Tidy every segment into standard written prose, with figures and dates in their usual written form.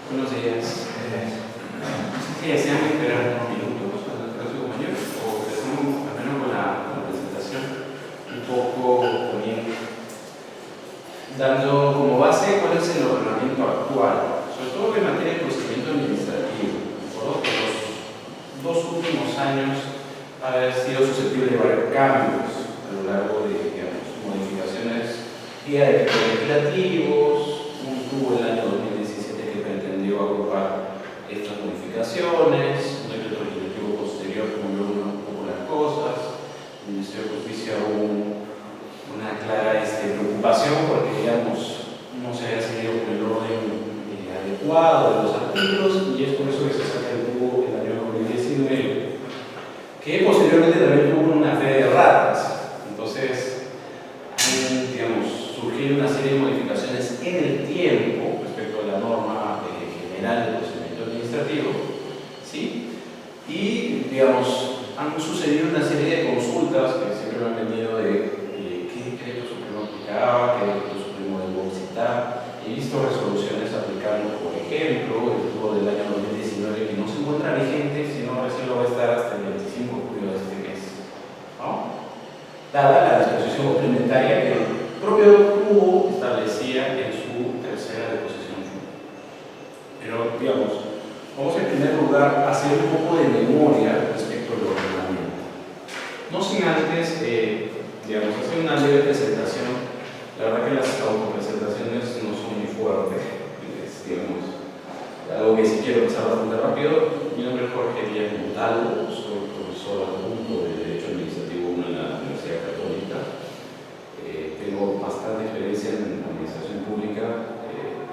Buenos días. Sí, desean esperar unos minutos a la clase compañero o empezamos al menos con la presentación un poco también dando como base cuál es el ordenamiento actual, sobre todo en materia de procedimiento administrativo. Recuerdo que los dos últimos años ha sido susceptible de varios cambios a lo largo de, digamos, modificaciones vía de decretos legislativos. Tuvo el año 2017 que pretendió agrupar estas modificaciones, un decreto legislativo posterior cambió un poco las cosas. El Ministerio de Justicia hubo una clara preocupación porque, digamos, no se había seguido con el orden adecuado de los artículos, y es por eso que se saca el tubo el año 2019, que posteriormente también tuvo una fe de ratas. Entonces, digamos, surgir una serie de modificaciones en el tiempo respecto a la norma general del procedimiento administrativo, ¿sí? Y, digamos, han sucedido una serie de consultas que siempre me han venido de qué decreto supremo aplicaba, qué decreto supremo debo citar. He visto resoluciones aplicando, por ejemplo, el tubo del año 2019 que no se encuentra vigente, sino recién lo va a estar hasta el 25 de julio de este mes, ¿no? Dada la disposición complementaria que el propio tubo establecía en su tercera disposición. Pero, digamos, vamos en primer lugar a hacer un poco de memoria respecto al ordenamiento. No sin antes, digamos, hacer una leve presentación. La verdad que las autopresentaciones no son muy fuertes, es, digamos, algo que si quiero empezar bastante rápido. Mi nombre es Jorge Díaz Montalvo, soy profesor adjunto de Derecho Administrativo 1 en la Universidad Católica. Tengo bastante experiencia en administración pública,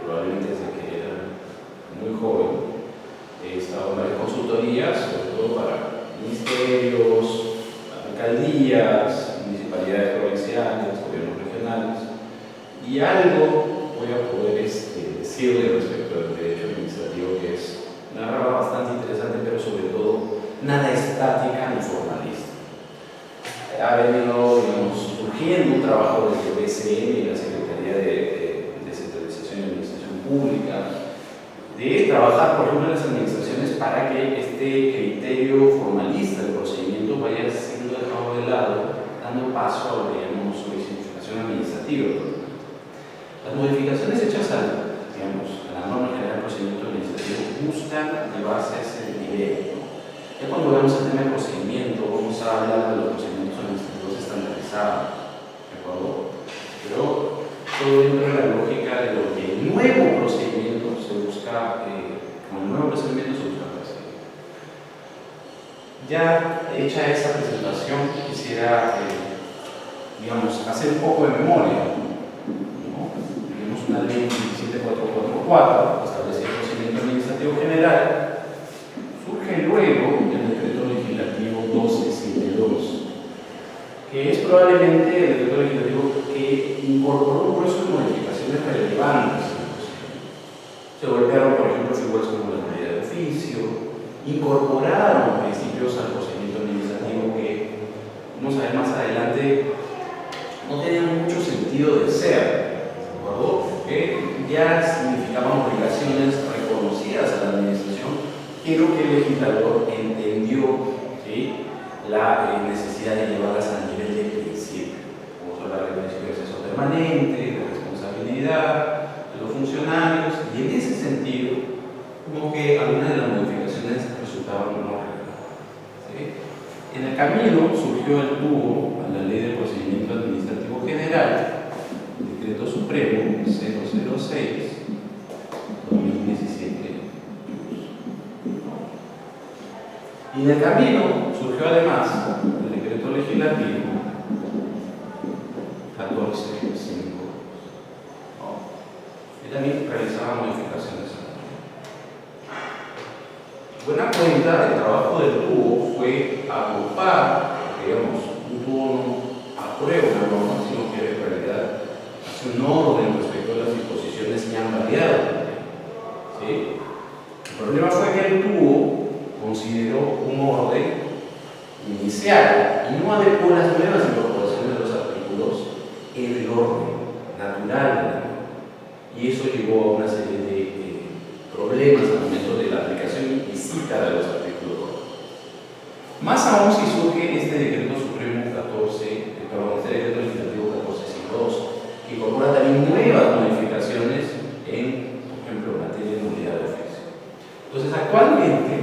probablemente desde que era muy joven. He estado en varias consultorías, sobre todo para ministerios, alcaldías, municipalidades provinciales, gobiernos regionales, y algo voy a poder decirle respecto al derecho administrativo, que es una rama bastante interesante, pero sobre todo nada estática ni formalista. Ha venido, digamos, surgiendo un trabajo desde el BCN y la Secretaría de Descentralización y Administración Pública, de trabajar, por ejemplo, en las administraciones para que este criterio formalista del procedimiento vaya siendo dejado de lado, dando paso a lo que llamamos hoy simplificación administrativa. Las modificaciones hechas a la norma general del procedimiento administrativo buscan llevarse a ese nivel, ¿no? Ya cuando vemos el tema del procedimiento, vamos a hablar de los procedimientos administrativos estandarizados, ¿de acuerdo? Pero todo dentro de la lógica de lo que el nuevo procedimiento se busca, con el nuevo procedimiento se busca perseguir. Ya hecha esa presentación, quisiera, digamos, hacer un poco de memoria, ¿no? Tenemos una ley 27444, establecida el procedimiento administrativo general. Surge luego el decreto legislativo 1272, que es probablemente el decreto legislativo que incorporó un proceso de modificaciones relevantes. Se golpearon, por ejemplo, figuras como la medida de oficio, incorporaron principios al procedimiento administrativo que, vamos a ver más adelante, no tenían mucho sentido de ser, ¿de acuerdo? Que ya significaban obligaciones reconocidas a la administración, pero que el legislador entendió, ¿sí?, la necesidad de llevarlas a nivel de principio. Vamos a hablar del principio de acceso permanente, de responsabilidad de los funcionarios, y en ese sentido, como que algunas de las modificaciones resultaban no relevantes, ¿sí? En el camino surgió el tubo a la Ley de Procedimiento Administrativo General, Decreto Supremo 006, 2017. Y en el camino surgió además el decreto legislativo 14.5, ¿no? Y también realizaba modificaciones. Buena cuenta, el trabajo del tubo fue agrupar, digamos, un tubo no aprueba una norma, sino que en realidad hace un orden respecto a las disposiciones que han variado, ¿sí? El problema fue que el tubo consideró un orden inicial y no adecuó las nuevas incorporaciones de los artículos en el orden natural de la norma. Y eso llevó a una serie de problemas problemas al momento de la aplicación implícita de los artículos. Más aún si surge este decreto supremo 14, perdón, este decreto legislativo 1452, que incorpora también nuevas modificaciones en, por ejemplo, materia de nulidad de oficio. Entonces, actualmente,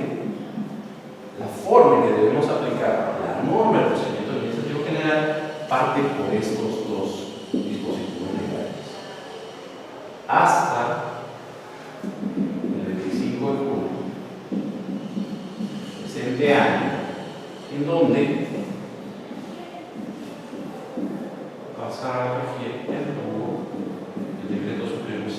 la forma en que debemos aplicar la norma del procedimiento administrativo general parte por estos dos dispositivos legales. Hasta el 25 de junio presente año, en donde pasa a regir el decreto supremo 004/2019.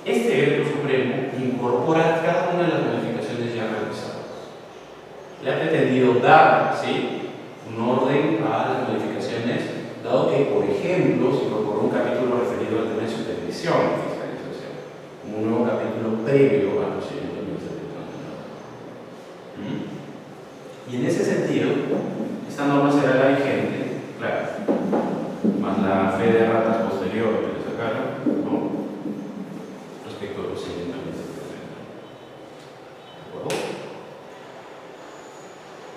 Este decreto supremo incorpora cada una de las modificaciones ya realizadas. Le ha pretendido dar, ¿sí?, un orden a las modificaciones, dado que, por ejemplo, se incorporó un capítulo referido al tema de supervisión y fiscalización, como un nuevo capítulo previo al procedimiento administrativo sancionador. Y en ese sentido, esta norma será la vigente, claro, más la fe de ratas posterior que le sacaron, ¿no?, respecto al procedimiento administrativo. ¿De acuerdo?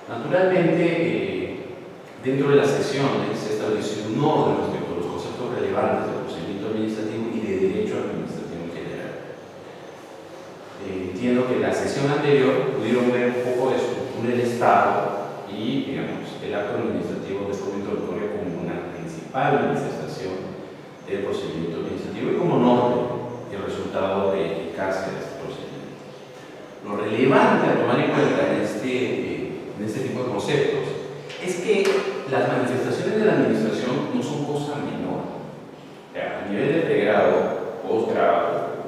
Naturalmente, dentro de las sesiones se estableció un orden respecto a los conceptos relevantes del procedimiento administrativo y de derecho administrativo en general. Entiendo que en la sesión anterior pudieron ver un poco de estructura del Estado y, digamos, el acto administrativo de forma introductoria como una principal manifestación del procedimiento administrativo y como norma y el resultado de eficacia de este procedimiento. Lo relevante a tomar en cuenta en este tipo de conceptos es que las manifestaciones de la administración no son cosa menor. O sea, a nivel de pregrado, posgrado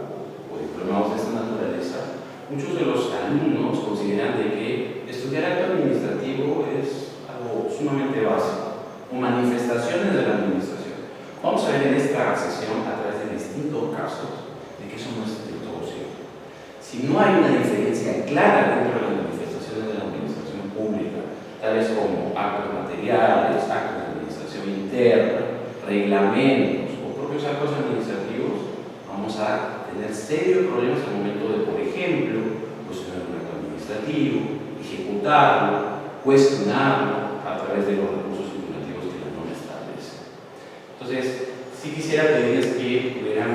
o diplomados de esta naturaleza, muchos de los alumnos consideran de que estudiar acto administrativo es algo sumamente básico, o manifestaciones de la administración. Vamos a ver en esta sesión, a través de distintos casos, de que eso no es del todo cierto. Si no hay una diferencia clara dentro de las manifestaciones de la administración pública, tales como actos materiales, actos de administración interna, reglamentos o propios actos administrativos, vamos a tener serios problemas al momento de, por ejemplo, cuestionar un acto administrativo, ejecutarlo, cuestionarlo a través de los recursos impugnativos que la norma establece. Entonces, sí quisiera pedirles que pudieran,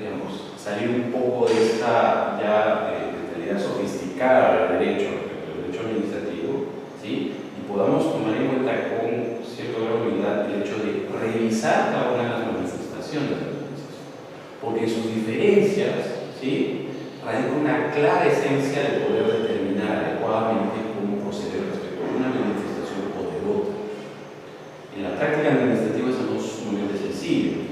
digamos, salir un poco de esta ya mentalidad sofisticada del derecho, respecto al derecho administrativo, ¿sí?, y podamos tomar en cuenta con cierta humildad el hecho de revisar cada una de las manifestaciones de la administración, porque en sus diferencias, ¿sí?, radica una clara esencia de poder determinar adecuadamente cómo proceder respecto a una manifestación o de otra. En la práctica administrativa eso no es sumamente sencillo.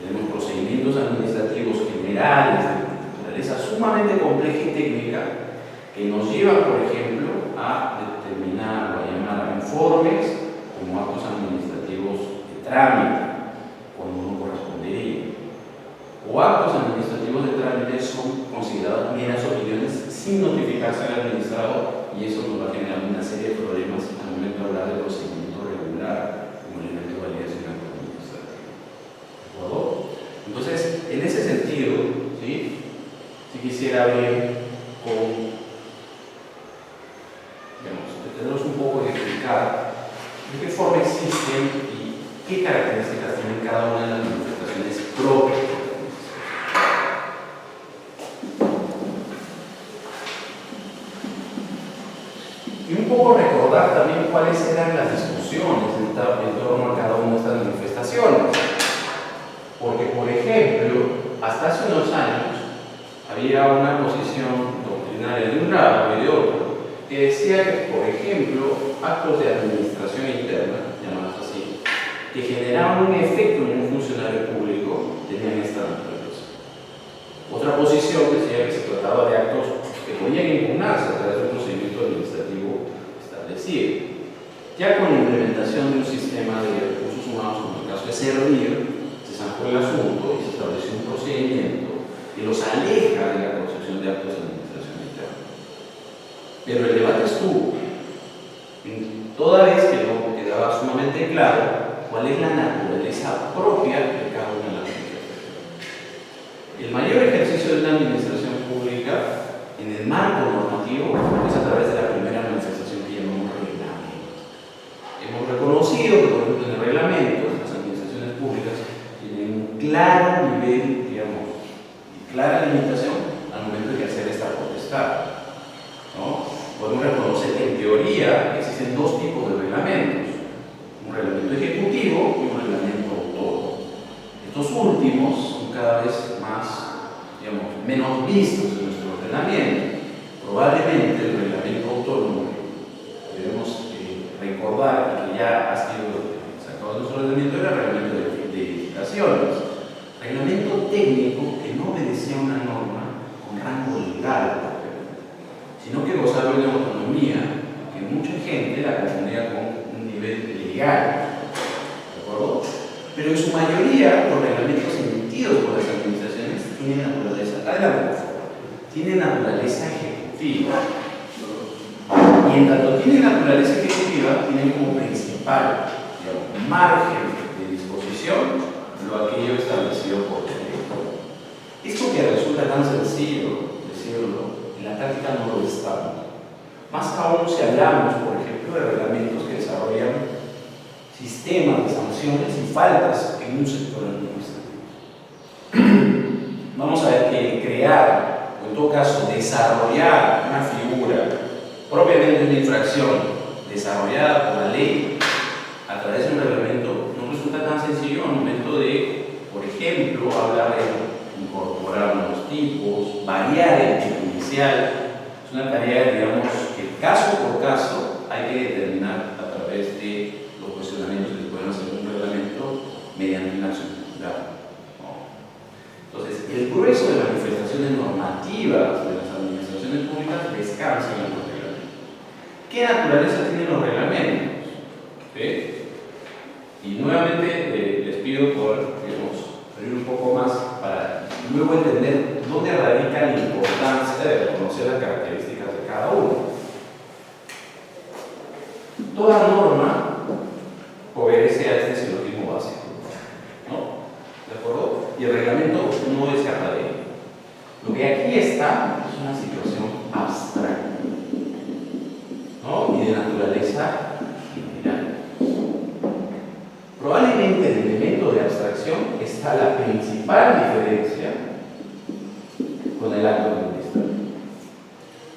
Tenemos procedimientos administrativos generales de naturaleza sumamente compleja y técnica que nos llevan, por ejemplo, a determinar o a llamar a informes como actos administrativos de trámite, cuando no correspondería. O actos administrativos de trámite son considerados meras opiniones sin notificarse al administrado, y eso nos va a generar una serie de problemas al momento de hablar de procedimiento regular como elemento de validación de acto administrativo. ¿De acuerdo? Entonces, en ese sentido, ¿sí?, si quisiera ver con, digamos, detenernos un poco de explicar de qué forma existen y qué características tienen cada una de las manifestaciones propias. Y un poco recordar también cuáles eran las discusiones en torno a cada una de estas manifestaciones. Porque, por ejemplo, hasta hace unos años había una posición doctrinaria de un lado y de otro que decía que, por ejemplo, actos de administración interna, llamados así, que generaban un efecto en un funcionario público, tenían esta naturaleza. Otra posición decía que se trataba de actos que podían impugnarse a través de un procedimiento administrativo establecido. Ya con la implementación de un sistema de recursos humanos, como el caso de Servir, se zanjó el asunto y se estableció un procedimiento que los aleja de la concepción de actos de administración interna. Pero el debate estuvo, toda vez que no quedaba sumamente claro cuál es la naturaleza naturaleza propia de cada una de las manifestaciones. El mayor ejercicio de una administración pública en el marco normativo es a través de la primera manifestación que llamamos reglamento. Hemos reconocido que, por ejemplo, en el reglamento, las administraciones públicas tienen un claro nivel, digamos, y clara limitación al momento de ejercer esta potestad, ¿no? Podemos reconocer que en teoría existen dos tipos de reglamentos: un reglamento ejecutivo y un reglamento autónomo. Estos últimos son cada vez más, digamos, menos vistos en nuestro ordenamiento. Probablemente el reglamento autónomo, debemos recordar que ya ha sido sacado de nuestro ordenamiento, era el reglamento de edificaciones, reglamento técnico que no obedecía a una norma con rango legal, sino que gozaba de una autonomía que mucha gente la confundía con un nivel legal, ¿de acuerdo? Pero en su mayoría los reglamentos emitidos por las administraciones tienen naturaleza ejecutiva, y en tanto tienen naturaleza ejecutiva, tienen como principal, digamos, margen de disposición aquello establecido por ley. Esto que resulta tan sencillo decirlo, en la práctica no lo está. Más aún si hablamos, por ejemplo, de reglamentos que desarrollan sistemas de sanciones y faltas en un sector administrativo. Vamos a ver que crear, o en todo caso desarrollar una figura propiamente una infracción desarrollada por la ley a través de un reglamento no resulta tan sencillo al momento de, por ejemplo, hablar de incorporar nuevos tipos, variar el tipo inicial. Es una tarea, digamos, que caso por caso hay que determinar a través de los cuestionamientos que se pueden hacer en un reglamento mediante una acción popular, ¿no? Entonces, el grueso de manifestaciones normativas de las administraciones públicas descansa en los reglamentos. ¿Qué naturaleza tienen los reglamentos? ¿Sí? Y nuevamente les pido por, digamos, abrir un poco más para luego entender dónde radica la importancia de conocer las características de cada uno. Toda norma obedece a este silogismo básico, ¿no? ¿De acuerdo? Y el reglamento no es académico. Lo que aquí está es una situación abstracta, ¿no? Y de naturaleza general. Probablemente en el elemento de abstracción está la principal diferencia con el acto administrativo.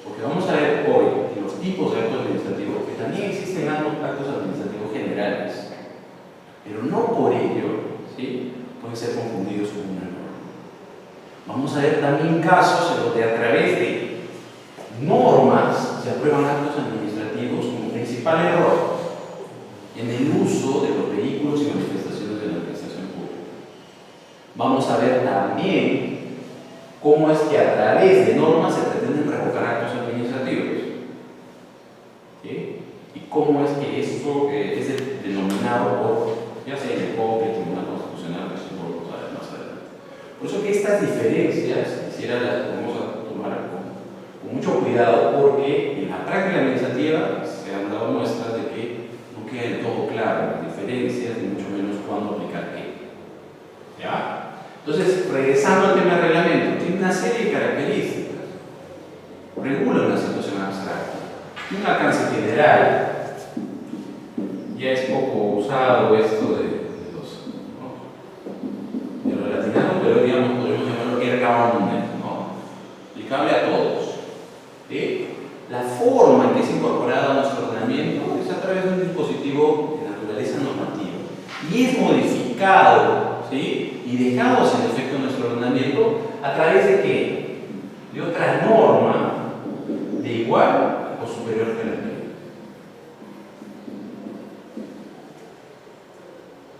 Porque vamos a ver hoy en los tipos de actos administrativos que también existen actos administrativos generales, pero no por ello, ¿sí?, pueden ser confundidos con una norma. Vamos a ver también casos en donde a través de normas se aprueban actos administrativos como principal error en el uso de los vehículos y manifestaciones de la administración pública. Vamos a ver también cómo es que a través de normas se pretenden revocar actos administrativos, ¿sí? Y cómo es que esto es denominado por, ya sea en el COP, el Tribunal Constitucional, que eso lo vamos a ver más adelante. Por eso que estas diferencias quisiera las vamos a tomar con mucho cuidado, porque en la práctica administrativa se han dado muestras de que no queda del todo claro las diferencias, ni mucho menos cuándo aplicar qué. ¿Ya? Entonces, regresando al tema del reglamento, tiene una serie de características. Regula una situación abstracta. Tiene un alcance general. Ya es poco usado esto de los latinanos, pero digamos, podemos llamarlo air-rounded, ¿no? Aplicable a todos. ¿Sí? La forma en que es incorporada a nuestro ordenamiento es a través de un dispositivo de naturaleza normativa y es modificado, ¿sí?, y dejado sin efecto en nuestro ordenamiento a través de ¿qué? De otra norma de igual o superior jerarquía,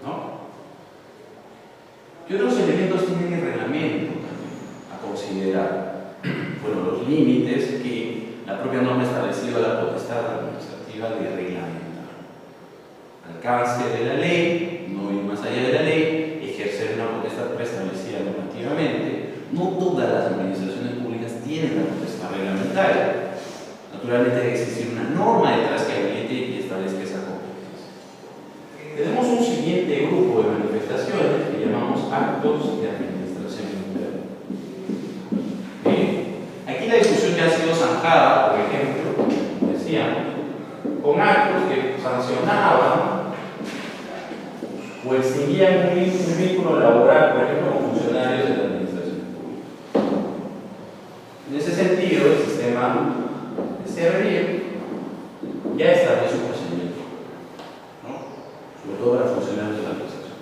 ¿no? ¿Qué otros elementos tiene el reglamento a considerar? Bueno, los límites que la propia norma ha establecido a la potestad administrativa de reglamentar. Alcance de la ley, no ir más allá de la ley, ejercer una potestad preestablecida normativamente. No todas las administraciones públicas tienen la potestad reglamentaria. Naturalmente debe existir una norma detrás que habilite y establezca esa competencia. Tenemos un siguiente grupo de manifestaciones o extinguían un vínculo laboral, por ejemplo, con funcionarios de la administración pública. En ese sentido, el sistema de CRI ya establece un procedimiento, ¿no? Sobre todo para funcionarios de la administración.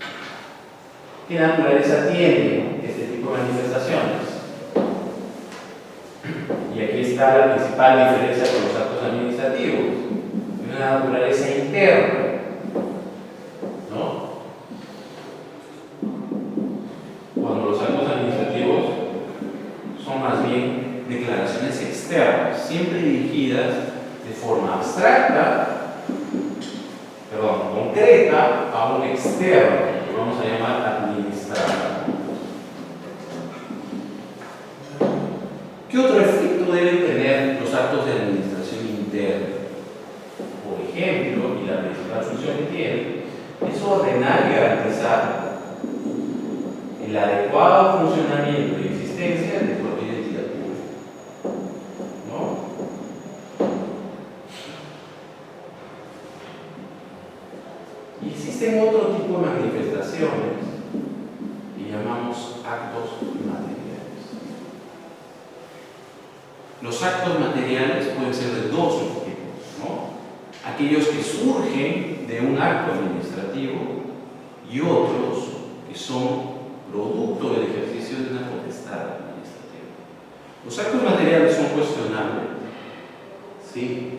¿Qué naturaleza tiene este tipo de manifestaciones? Y aquí está la principal diferencia con los actos administrativos. Una naturaleza interna, ¿no? Cuando los actos administrativos son más bien declaraciones externas, siempre dirigidas de forma abstracta, concreta, a un externo, que vamos a llamar administrado. ¿Qué otro efecto deben tener los actos de administración interna? Por ejemplo, y la principal función que tiene, es ordenar y garantizar el adecuado funcionamiento y existencia de cualquier entidad pública, ¿no? Y existen otro tipo de manifestaciones que llamamos actos materiales. Los actos materiales pueden ser de dos tipos, ¿no? Aquellos que surgen de un acto administrativo y otros que son producto del ejercicio de una potestad administrativa. Los actos materiales son cuestionables, ¿sí?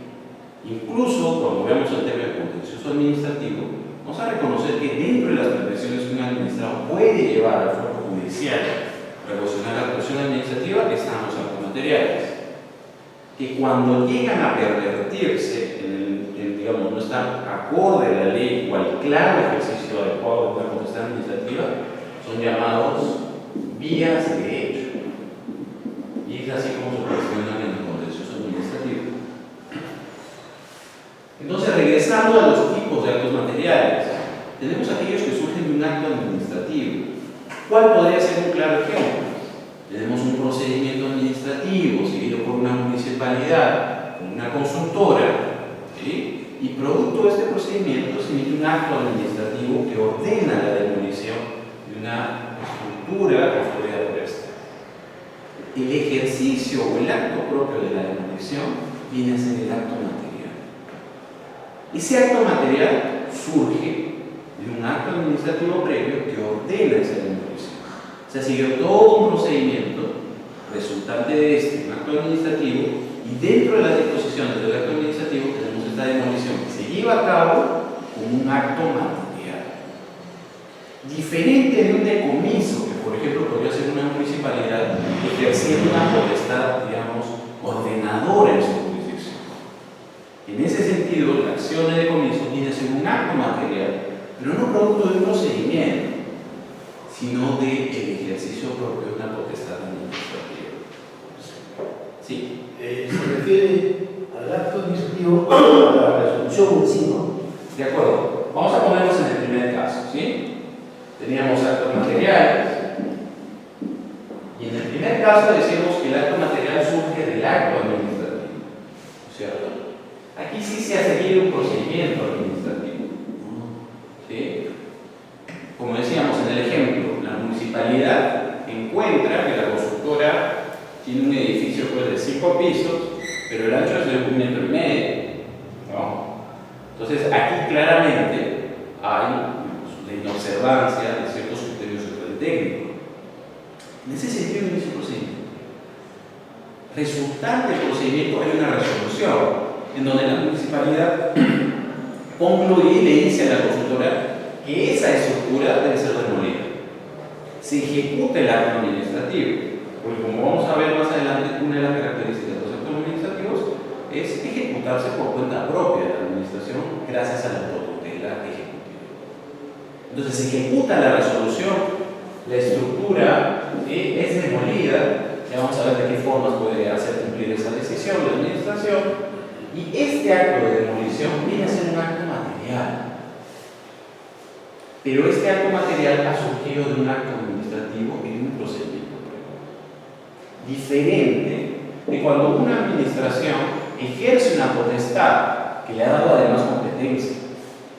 Incluso cuando veamos el tema del contencioso administrativo, vamos a reconocer que dentro de las pretensiones que un administrador puede llevar al foro judicial para cuestionar la actuación administrativa están los actos materiales, que cuando llegan a pervertirse digamos, no están acorde a la ley o al claro ejercicio adecuado de una potestad administrativa, son llamados vías de hecho. Y es así como se cuestionan en el contencioso administrativo. Entonces, regresando a los tipos de actos materiales, tenemos aquellos que surgen de un acto administrativo. ¿Cuál podría ser un claro ejemplo? Tenemos un procedimiento administrativo seguido por una municipalidad, con una consultora, ¿sí? Y producto de este procedimiento se emite un acto administrativo que ordena la demolición de una estructura construida por esta. El ejercicio o el acto propio de la demolición viene a ser el acto material. Ese acto material surge de un acto administrativo previo que ordena esa demolición. Se siguió todo un procedimiento resultante de este, un acto administrativo, y dentro de las disposiciones del acto administrativo tenemos esta demolición que se lleva a cabo como un acto material. Diferente de un decomiso, que por ejemplo podría ser una municipalidad ejerciendo una potestad, digamos, ordenadora en su jurisdicción. En ese sentido, la acción de decomiso tiene que ser un acto material, pero no producto de un procedimiento, sino del ejercicio propio de una potestad administrativa. Sí. Se refiere al acto administrativo, a la resolución en sí, ¿no? De acuerdo. Vamos a ponernos en el primer caso, ¿sí? Teníamos actos materiales. Y en el primer caso decimos que el acto material surge del acto administrativo, ¿cierto? Aquí sí se ha seguido un procedimiento administrativo, ¿sí? Como decíamos en el ejemplo, la municipalidad encuentra que la constructora tiene un edificio pues, de 5 pisos, pero el ancho es de 1,5 metros, ¿no? Entonces, aquí claramente hay la inobservancia de ciertos criterios de orden técnico. En ese sentido, inicia el procedimiento. Resultante del procedimiento hay una resolución en donde la municipalidad concluye y le dice a la consultora que esa estructura debe ser demolida. Se ejecuta el acto administrativo. Porque como vamos a ver más adelante, una de las características de los actos administrativos es ejecutarse por cuenta propia de la administración gracias a la autotutela ejecutiva. Entonces se ejecuta la resolución, la estructura es demolida, ya vamos a ver de qué formas puede hacer cumplir esa decisión de la administración, y este acto de demolición viene a ser un acto material. Pero este acto material ha surgido de un acto administrativo y de un procedimiento diferente de cuando una administración ejerce una potestad que le ha dado además competencia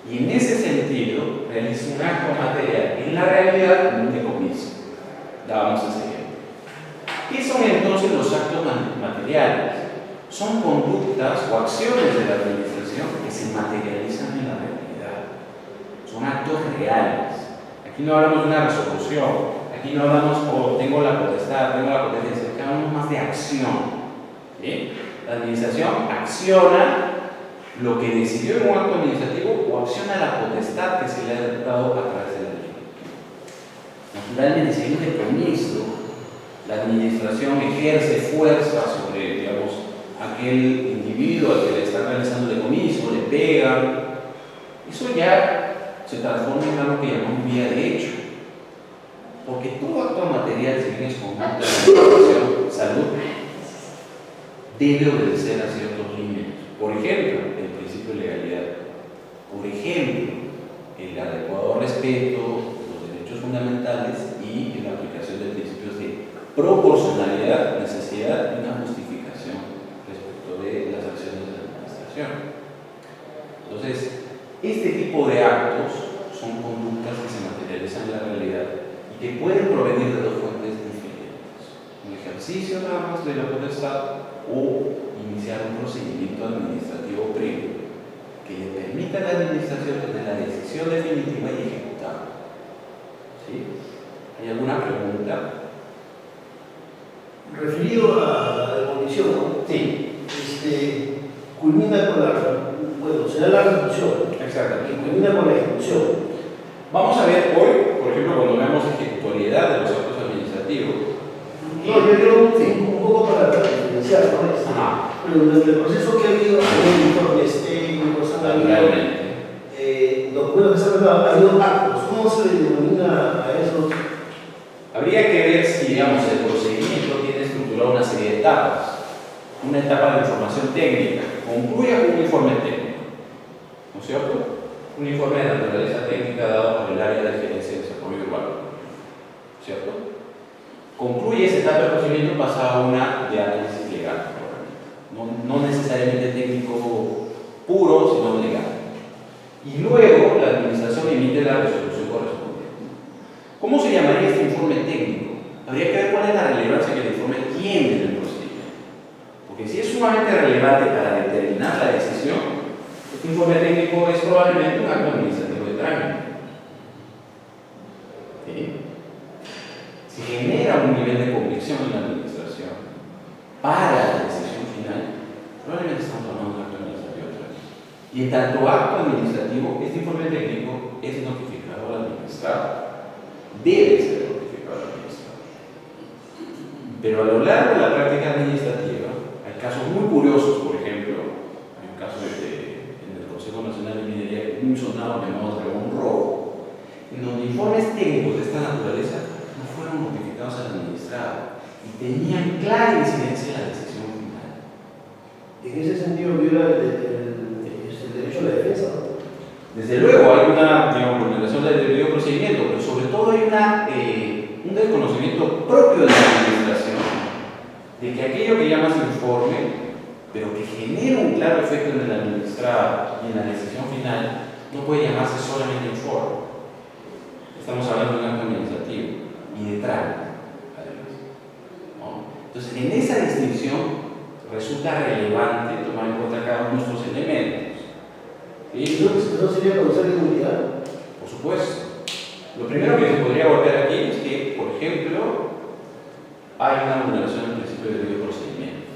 Y en ese sentido, realiza un acto material en la realidad como un decomiso. Dábamos ese ejemplo. ¿Qué son entonces los actos materiales? Son conductas o acciones de la administración que se materializan en la realidad. Son actos reales. Aquí no hablamos de una resolución. Aquí no hablamos, tengo la potestad, tengo la competencia. Aquí hablamos más de acción. ¿Sí? La administración acciona lo que decidió en un acto administrativo o acciona la potestad que se le ha dado a través de la ley. Naturalmente, si hay un decomiso, la administración ejerce fuerza sobre, digamos, aquel individuo al que le está realizando el decomiso, le pega. Eso ya se transforma en algo que llamamos vía de hecho. Porque todo acto material, si bien es conjunto de administración, salud, debe obedecer a ciertos límites. Por ejemplo, el principio de legalidad. Por ejemplo, el adecuado respeto de los derechos fundamentales y en la aplicación de principios de proporcionalidad, necesidad y una justificación respecto de las acciones de la administración. Entonces, este tipo de actos son conductas que se materializan en la realidad y que pueden provenir de dos fuentes diferentes: un ejercicio nada más de la potestad o iniciar un procedimiento administrativo previo que le permita a la administración tener la decisión definitiva y ejecutar. ¿Sí? ¿Hay alguna pregunta? Referido a la demolición, ¿no? Sí. Culmina con bueno, será la resolución. Exactamente. Y culmina con la ejecución. Vamos a ver hoy, por ejemplo, cuando veamos ejecutoriedad de los actos administrativos. No, yo un poco para diferenciar, ¿no? Pero durante el proceso que ha habido, informes técnicos, han habido documentos que se han dado, ha habido actos. ¿Cómo se le denomina a esos? Habría que ver si, digamos, el procedimiento tiene estructurado una serie de etapas. Una etapa de información técnica, concluye con un informe técnico, ¿no es cierto? Un informe de naturaleza técnica dado por el área de gerencia de desarrollo urbano, ¿cierto? Concluye esa etapa del procedimiento, pasa a una de análisis legal, no necesariamente técnico puro, sino legal. Y luego la administración emite la resolución correspondiente. ¿Cómo se llamaría este informe técnico? Habría que ver cuál es la relevancia que el informe tiene en el procedimiento. Porque si es sumamente relevante para determinar la decisión, este informe técnico es probablemente un acto administrativo de trámite. ¿Sí? Si genera un nivel de convicción en la administración para la decisión final, probablemente estamos hablando de un acto administrativo de trámite. Y en tanto acto administrativo, este informe técnico es notificado al administrado. Debe ser notificado al administrado. Pero a lo largo de la práctica administrativa, hay casos muy curiosos. Por ejemplo, hay un caso en el Consejo Nacional de Minería muy sonado llamado Dragón Rojo, en donde informes técnicos de esta naturaleza no fueron notificados al administrado y tenían clara incidencia en la decisión final. En ese sentido, viola el derecho a la defensa, ¿no? Desde luego hay una, digamos, vulneración del debido procedimiento, pero sobre todo hay un desconocimiento propio de la administración de que aquello que llamas informe, pero que genera un claro efecto en el administrado y en la decisión final, no puede llamarse solamente informe. Estamos hablando de un acto administrativo y de trámite, además, ¿no? Entonces, en esa distinción resulta relevante tomar en cuenta cada uno de estos elementos. ¿Sí? ¿Eso sería causar inmunidad? Por supuesto. Lo primero que se podría golpear aquí es que, por ejemplo, hay una vulneración del principio de debido procedimiento.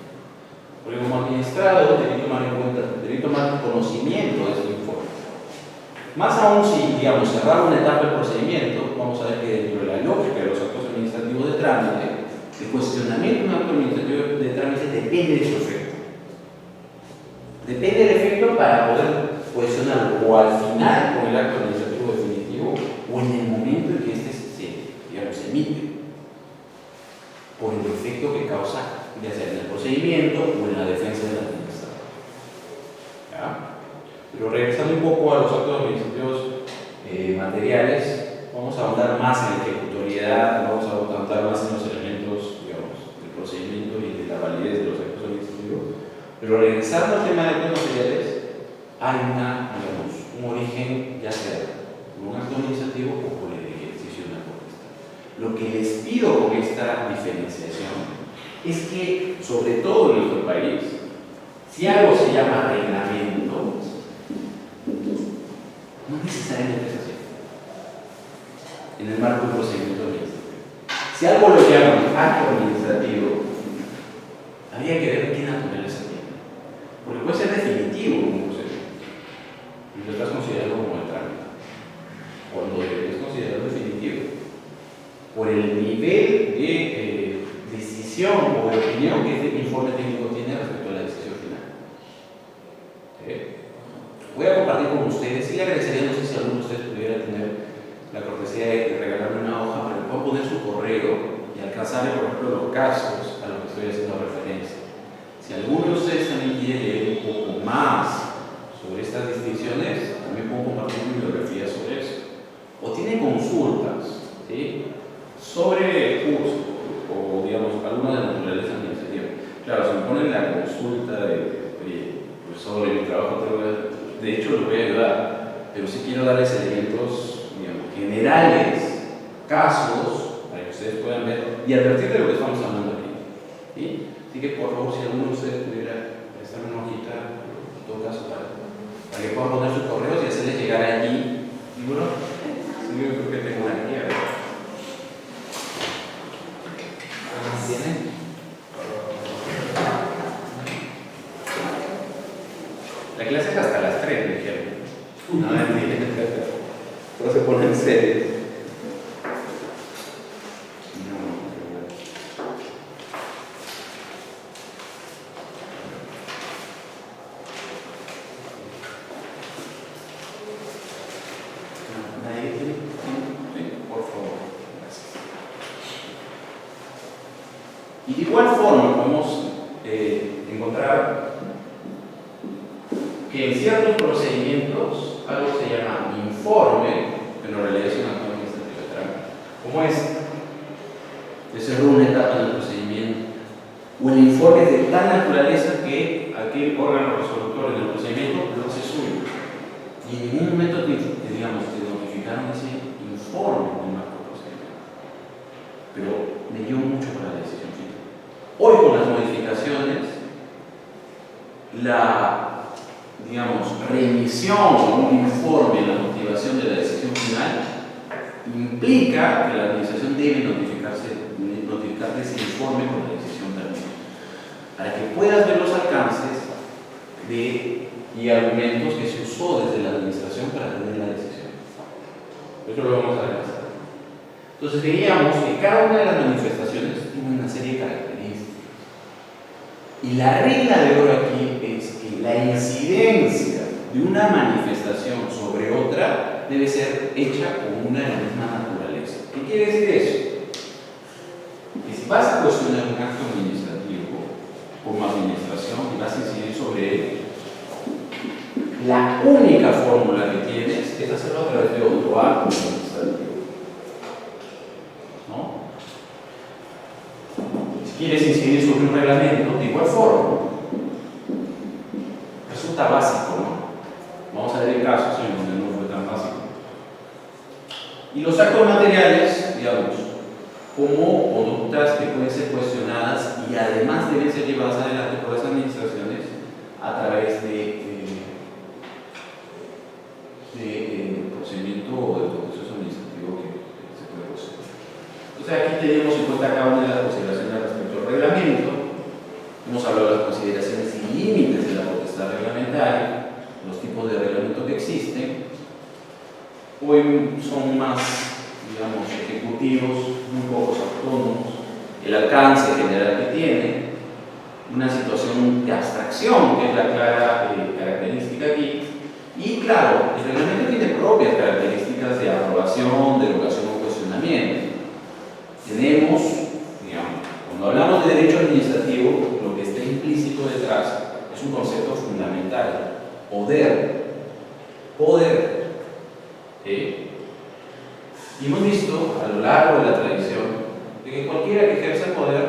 Porque como administrado debí tomar conocimiento de este informe. Más aún si, digamos, cerrar una etapa del procedimiento, vamos a ver que dentro de la lógica de los actos administrativos de trámite, el cuestionamiento de un acto administrativo de trámite depende de su efecto. Depende del efecto para poder cuestionarlo o al final con el acto administrativo definitivo o en el momento en que éste se emite, por el efecto que causa, ya sea en el procedimiento o en la defensa del administrador. ¿Ya? Pero regresando un poco a los actos administrativos materiales, vamos a ahondar más en la ejecutoriedad, vamos a ahondar más en los elementos, digamos, del procedimiento y de la validez de los actos administrativos. Pero regresando al tema de actos materiales, hay una, digamos, un origen, ya sea por un acto administrativo o por el ejercicio de una potestad. Lo que les pido con esta diferenciación es que, sobre todo en nuestro país, si algo se llama reglamento, no necesariamente es así, en el marco del procedimiento administrativo. Si algo lo llaman acto administrativo, habría que ver qué naturaleza tiene. Porque puede ser definitivo un procedimiento, y lo estás considerando como el trámite, cuando es considerado definitivo, por el nivel de decisión o de opinión que este informe técnico tiene respecto a la decisión final. Voy a compartir con ustedes, y le agradecería, no sé si alguno de ustedes pudiera tener la cortesía de regalarme una hoja para que pueda poner su correo y alcanzarle, por ejemplo, los casos a los que estoy haciendo referencia. Si alguno de ustedes también quiere leer un poco más sobre estas distinciones, también puedo compartir bibliografía sobre eso. O tiene consultas, ¿sí?, sobre cursos o, digamos, alguna de naturaleza administrativa. Claro, si me ponen la consulta de profesor, en mi trabajo, de hecho, los voy a ayudar, pero sí quiero darles elementos, digamos, generales, casos, para que ustedes puedan ver y advertir de lo que estamos hablando aquí. ¿Sí? Así que, por favor, si alguno de ustedes pudiera prestarme una hojita, en todo caso, para que puedan poner sus correos y hacerles llegar allí. Y bueno, sí, yo creo que tengo una aquí, a ver. ¿Tienen? La clase es hasta las 3, me dijeron. No, pero se ponen serios. ¿Nadie tiene? Sí, por favor. Gracias. Y de igual forma podemos encontrar que en ciertos procedimientos algo se llama informe, pero en realidad es un acto administrativo de trámite, como se cerró una etapa del procedimiento, o el informe es de tal naturaleza que aquel órgano resolutor del procedimiento lo hace suyo. Y en ningún momento te notificaron ese informe del marco procedimiento, pero me dio mucho para la decisión final. Hoy, con las modificaciones, la remisión o un informe en la motivación de la decisión final implica que la administración debe notificarte ese informe con la decisión también, para que puedas ver los alcances y argumentos que se usó desde la administración para tener la decisión. Eso lo vamos a repasar. Entonces veíamos que cada una de las manifestaciones tiene una serie de características. Y la regla de oro aquí es que la incidencia de una manifestación sobre otra debe ser hecha con una de la misma naturaleza. ¿Qué quiere decir eso? Que si vas a cuestionar un acto administrativo como administración y vas a incidir sobre él, la única fórmula que tienes es hacerlo a través de otro acto administrativo. ¿No? Si quieres incidir sobre un reglamento, de igual forma. Resulta básico, ¿no? Vamos a ver casos en donde no fue tan básico. Y los actos materiales, digamos, como conductas que pueden ser cuestionadas y además deben ser llevadas adelante por las administraciones a través de procedimiento o del proceso administrativo que se puede proceder. Entonces aquí tenemos en cuenta cada una de las consideraciones respecto al reglamento. Hemos hablado de las consideraciones y límites de la potestad reglamentaria, los tipos de reglamento que existen. Hoy son más, digamos, ejecutivos, muy pocos autónomos, el alcance general que tiene, una situación de abstracción, que es la clara característica aquí. Y claro, el reglamento tiene propias características de aprobación, derogación o cuestionamiento. Tenemos, digamos, cuando hablamos de derecho administrativo, lo que está implícito detrás es un concepto fundamental: poder. Poder. Y hemos visto a lo largo de la tradición de que cualquiera que ejerza el poder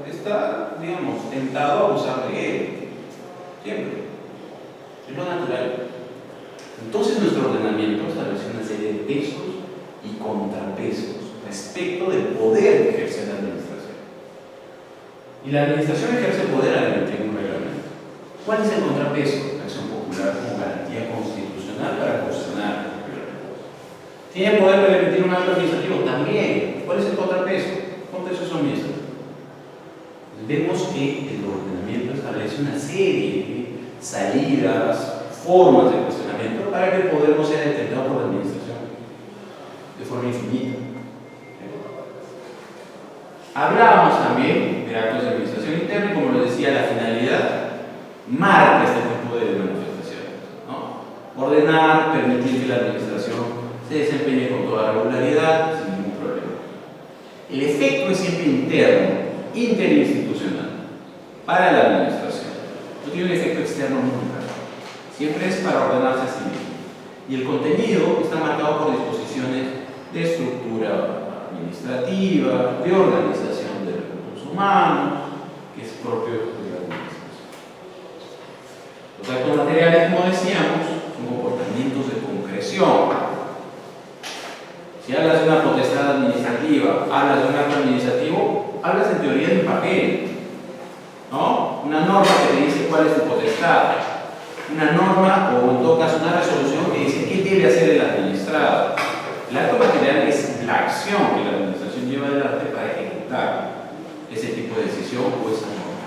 está, digamos, tentado a abusar de él. Siempre. Es lo natural. Entonces nuestro ordenamiento establece una serie de pesos y contrapesos respecto del poder que ejerce la administración. Y la administración ejerce poder al emitir un reglamento. ¿Cuál es el contrapeso? La acción popular como garantía constitucional para funcionar. ¿Tiene poder para emitir un acto administrativo? También. ¿Cuál es el contrapeso? Contrapesos son estos. Vemos que el ordenamiento establece una serie de salidas, formas de cuestionamiento para que el poder no sea detentado por la administración de forma infinita. Hablábamos también de actos de administración interna y, como les decía, la finalidad marca este tipo de manifestaciones, ¿no? Ordenar, permitir que la administración se desempeñe con toda regularidad, sin ningún problema. El efecto es siempre interno, interinstitucional, para la administración. No tiene un efecto externo nunca. Siempre es para ordenarse a sí mismo. Y el contenido está marcado por disposiciones de estructura administrativa, de organización de recursos humanos, que es propio de la administración. Los actos materiales, como decíamos, son comportamientos de concreción. Si hablas de una potestad administrativa, hablas de un acto administrativo, hablas en teoría de un papel, ¿no? Una norma que te dice cuál es tu potestad, una norma o en todo caso una resolución que dice qué debe hacer el administrado. El acto material es la acción que la administración lleva adelante para ejecutar ese tipo de decisión o esa norma.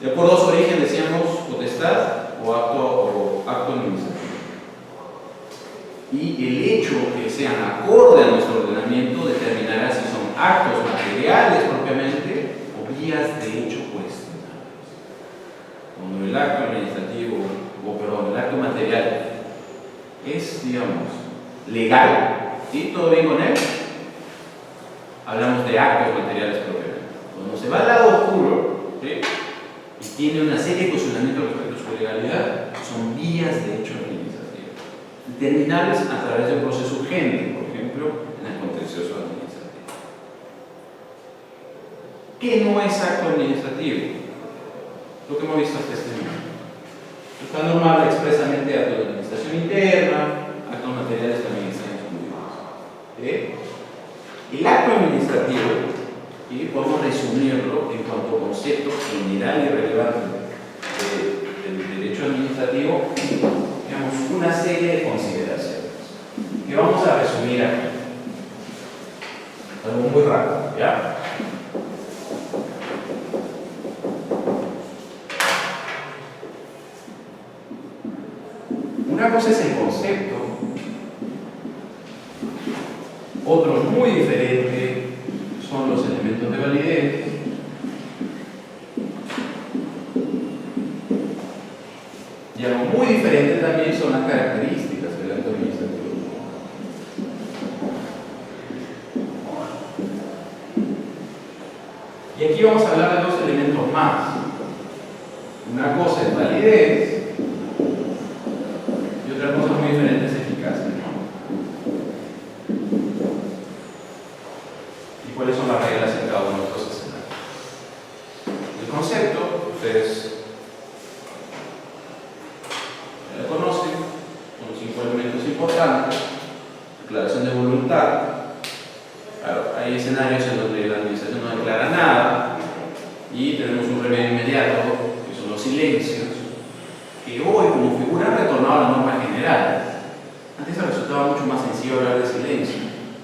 De acuerdo a su origen decíamos potestad o acto administrativo. Y el hecho que sean acorde a nuestro ordenamiento determinará si son actos materiales propiamente o vías de hecho cuestionables. Cuando el acto administrativo, el acto material es, digamos, legal, ¿sí? ¿Todo bien con él? Hablamos de actos materiales propiamente. Cuando se va al lado oscuro, ¿sí? Y tiene una serie de cuestionamientos respecto a su legalidad, son vías de hecho administrativas, determinables a través de un proceso urgente, por ejemplo, en el contencioso administrativo. ¿Qué no es acto administrativo? Lo que hemos visto hasta este momento. Está normado expresamente actos de administración interna, actos materiales también están excluidos. El acto administrativo, y podemos resumirlo en cuanto a concepto general y relevante del derecho administrativo, digamos, una serie de consideraciones que vamos a resumir aquí. Algo muy rápido, ¿ya? Una cosa es el concepto, otro muy diferente son los elementos de validez, y algo muy diferente también son las características del acto administrativo. Y aquí vamos a hablar de dos elementos más. Una cosa es validez y otra cosa muy diferente es eficacia, ¿no? ¿Y cuáles son las reglas en cada uno de estos escenarios? El concepto, ustedes ya lo conocen, son 5 elementos importantes. Declaración de voluntad. Claro, hay escenarios en donde la administración no declara nada y tenemos un remedio inmediato, que son los silencios, que hoy como figura han retornado a la norma general. Antes resultaba mucho más sencillo hablar de silencio.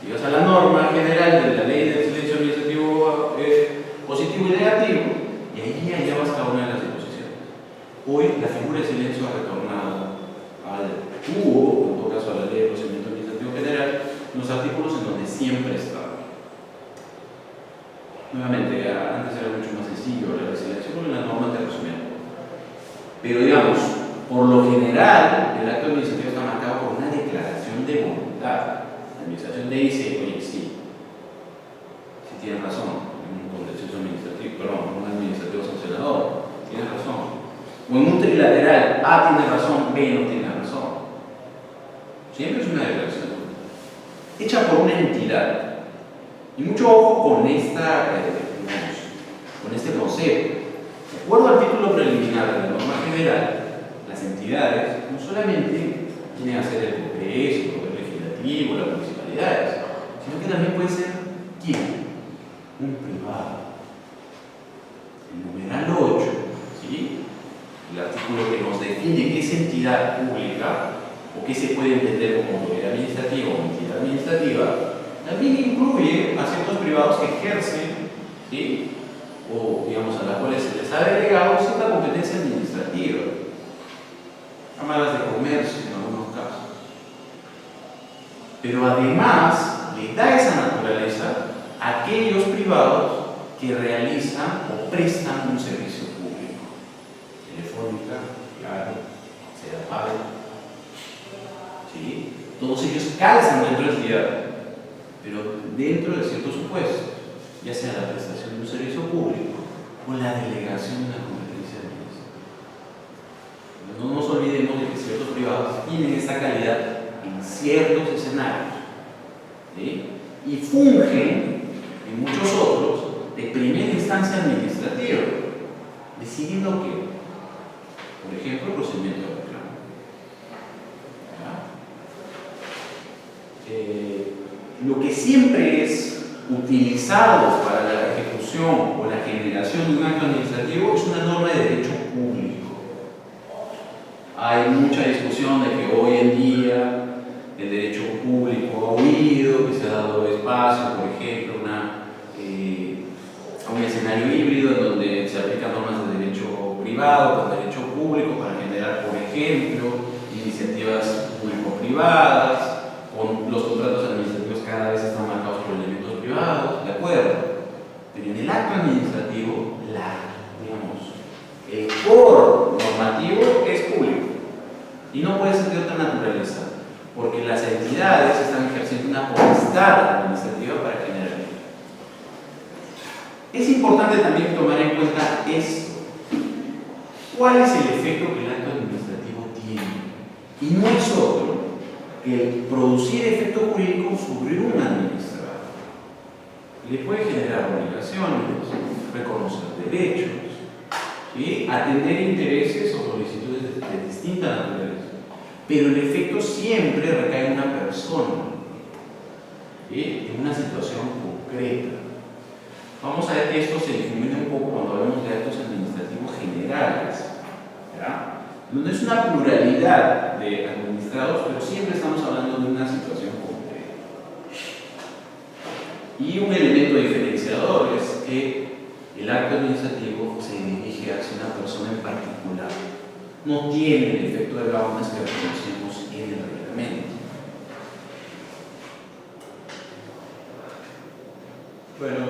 Ibas a la norma general de la ley del silencio administrativo positivo y negativo y ahí hallabas cada una de las disposiciones. Hoy la figura de silencio ha retornado al tubo, en todo caso a la ley de procedimiento administrativo general, en los artículos en donde siempre estaba. Nuevamente, antes era mucho más sencillo hablar de silencio porque la norma te resumía. Pero digamos, por lo general, el acto administrativo está marcado por una declaración de voluntad. La administración te dice, oye, sí tienes razón, en un contencioso administrativo, perdón, un administrativo sancionador, tienes razón. O en un trilateral, A tiene razón, B no tiene razón. Siempre es una declaración hecha por una entidad. Y mucho ojo con este concepto. De acuerdo al título preliminar de la norma general, las entidades no solamente tienen a ser el Congreso, el Poder Legislativo, las municipalidades, sino que también puede ser ¿quién? Un privado. El numeral 8, ¿sí? El artículo que nos define qué es entidad pública o qué se puede entender como autoridad administrativa o entidad administrativa, también incluye a ciertos privados que ejercen, ¿sí? O digamos a las cuales se les ha delegado cierta competencia administrativa, cámaras de comercio en algunos casos. Pero además le da esa naturaleza a aquellos privados que realizan o prestan un servicio público. Telefónica, Claro, Sedapal, ¿sí? Todos ellos calzan dentro de la entidad, pero dentro de ciertos supuestos, ya sea la prestación de un servicio público o la delegación de una competencia administrativa. No nos olvidemos de que ciertos privados tienen esta calidad en ciertos escenarios, ¿sí? Y fungen en muchos otros de primera instancia administrativa, decidiendo qué, por ejemplo, el procedimiento de reclamo. Lo que siempre es utilizado para la ejecución o la generación de un acto administrativo es una norma de derecho público. Hay mucha discusión de que hoy en día el derecho público ha huido, que se ha dado espacio, por ejemplo, a un escenario híbrido en donde se aplican normas de derecho privado con derecho público para generar, por ejemplo, iniciativas público-privadas, con los contratos administrativos cada vez están marcados por elementos privados, de acuerdo. Pero en el acto administrativo, el core normativo es público y no puede ser de otra naturaleza, porque las entidades están ejerciendo una potestad administrativa para generar. Es importante también tomar en cuenta esto. ¿Cuál es el efecto que el acto administrativo tiene? Y no es otro que el producir efecto jurídico sobre un administrado. Le puede generar obligaciones, reconocer derechos, ¿sí? Atender intereses o solicitudes de distinta naturaleza. Pero el efecto siempre recae en una persona, ¿sí? En una situación concreta. Vamos a ver que esto se difumina un poco cuando hablamos de actos administrativos generales, ¿ya? Donde es una pluralidad de administrados, pero siempre estamos hablando de una situación concreta. Y un elemento diferenciador es que el acto administrativo se dirige hacia una persona en particular. No tiene el efecto de gaunas que reconocemos en el reglamento. Bueno,